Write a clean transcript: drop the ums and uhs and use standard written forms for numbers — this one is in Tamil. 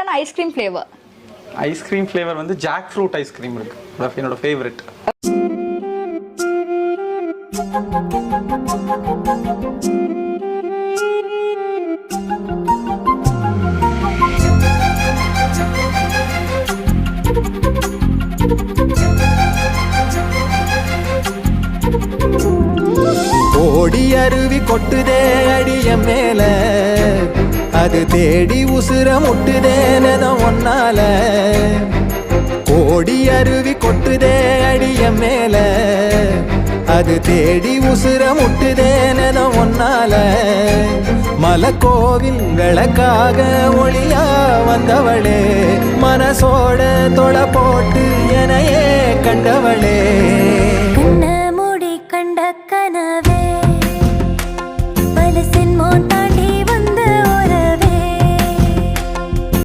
ஃபேவரட்டான ஐஸ்கிரீம் ஃப்ளேவர்? ஐஸ்கிரீம் ஃப்ளேவர் வந்து ஜாக் ஃப்ரூட் ஐஸ்கிரீம் இருக்கு, என்னோட ஃபேவரட். ஓடி அருவி கொட்டுதே அடிய மேல, அது தேடி உசுர முட்டுதே நெதம் ஒன்னால. ஓடி அருவி கொட்டுதே அடிய மேல, அது தேடி உசுர முட்டுதே நெதம் ஒன்னால. மலக்கோவில் விளக்காக ஒளியா வந்தவளே, மனசோட தொலை போட்டு எனையே கண்டவளே.